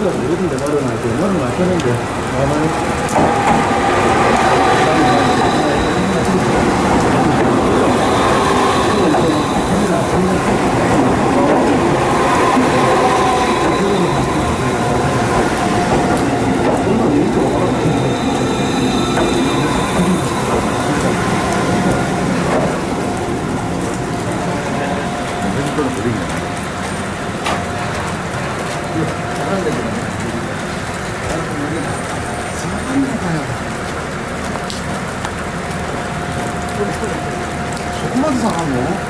여기가 모르는데 말은 하지. 말은 맞췄는데. 가만히. 회전도는 느리네. 조금만 더 사가면